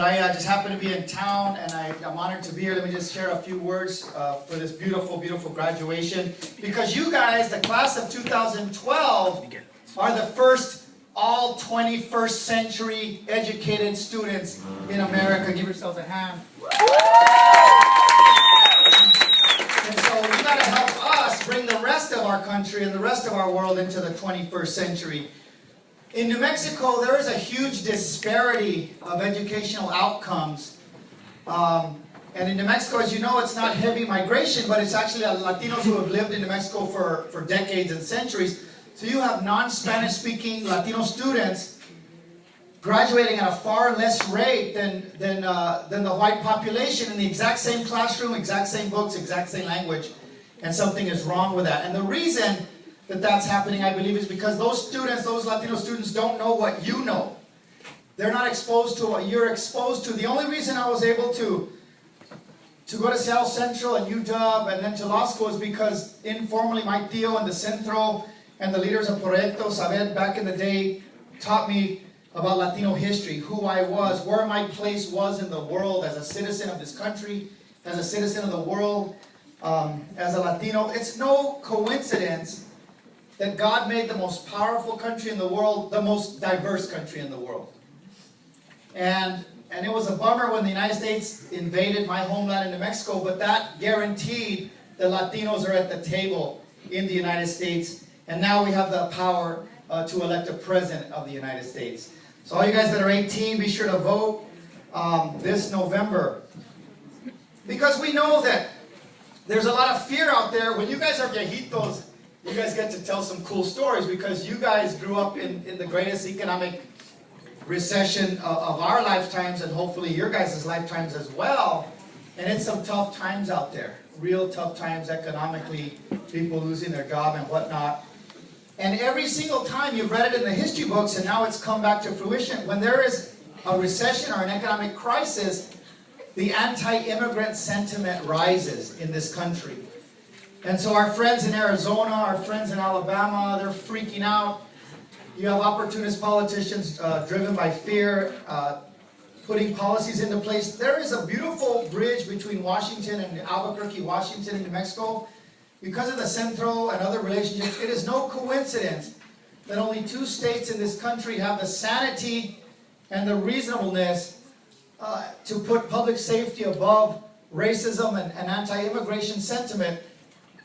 I just happened to be in town, and I'm honored to be here. Let me just share a few words for this beautiful, beautiful graduation. Because you guys, the class of 2012, are the first all 21st century educated students in America. Give yourselves a hand. And so you got to help us bring the rest of our country and the rest of our world into the 21st century. In New Mexico, there is a huge disparity of educational outcomes. And in New Mexico, as you know, it's not heavy migration, but it's actually Latinos who have lived in New Mexico for decades and centuries. So you have non-Spanish speaking Latino students graduating at a far less rate than the white population in the exact same classroom, exact same books, exact same language. And something is wrong with that. And the reason that's happening, I believe, is because those students, those Latino students, don't know what you know. They're not exposed to what you're exposed to. The only reason I was able to go to Seattle Central and UW and then to law school is because informally my tío and the Centro and the leaders of Proyecto Saber back in the day taught me about Latino history, who I was, where my place was in the world as a citizen of this country, as a citizen of the world, as a Latino. It's no coincidence that God made the most powerful country in the world, the most diverse country in the world. And it was a bummer when the United States invaded my homeland in New Mexico, but that guaranteed that Latinos are at the table in the United States. And now we have the power to elect a president of the United States. So all you guys that are 18, be sure to vote this November. Because we know that there's a lot of fear out there. When you guys are viejitos, you guys get to tell some cool stories because you guys grew up in the greatest economic recession of our lifetimes and hopefully your guys' lifetimes as well. And it's some tough times out there. Real tough times economically, people losing their job and whatnot. And every single time you've read it in the history books and now it's come back to fruition. When there is a recession or an economic crisis, the anti-immigrant sentiment rises in this country. And so our friends in Arizona, our friends in Alabama, they're freaking out. You have opportunist politicians driven by fear, putting policies into place. There is a beautiful bridge between Washington and Albuquerque, Washington and New Mexico. Because of the Centro and other relationships, it is no coincidence that only 2 states in this country have the sanity and the reasonableness to put public safety above racism and anti-immigration sentiment.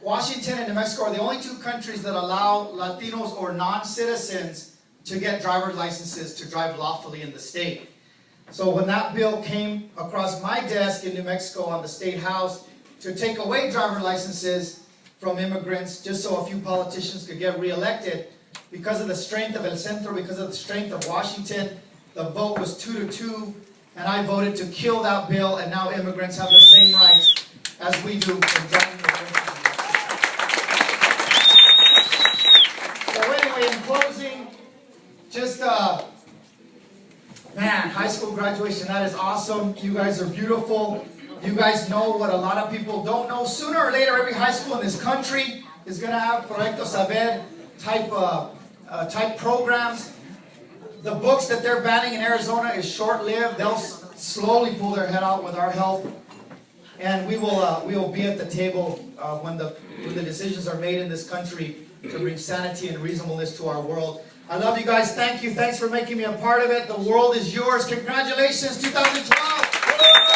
Washington and New Mexico are the only 2 countries that allow Latinos or non-citizens to get driver's licenses to drive lawfully in the state. So when that bill came across my desk in New Mexico on the State House to take away driver's licenses from immigrants just so a few politicians could get reelected, because of the strength of El Centro, because of the strength of Washington, the vote was 2-2, and I voted to kill that bill, and now immigrants have the same rights as we do in driving the country. In closing, just, man, high school graduation, that is awesome. You guys are beautiful. You guys know what a lot of people don't know. Sooner or later, every high school in this country is going to have Proyecto Saber type programs. The books that they're banning in Arizona is short-lived. They'll slowly pull their head out with our help. And we will be at the table when the decisions are made in this country to bring sanity and reasonableness to our world. I love you guys. Thank you. Thanks for making me a part of it. The world is yours. Congratulations, 2012.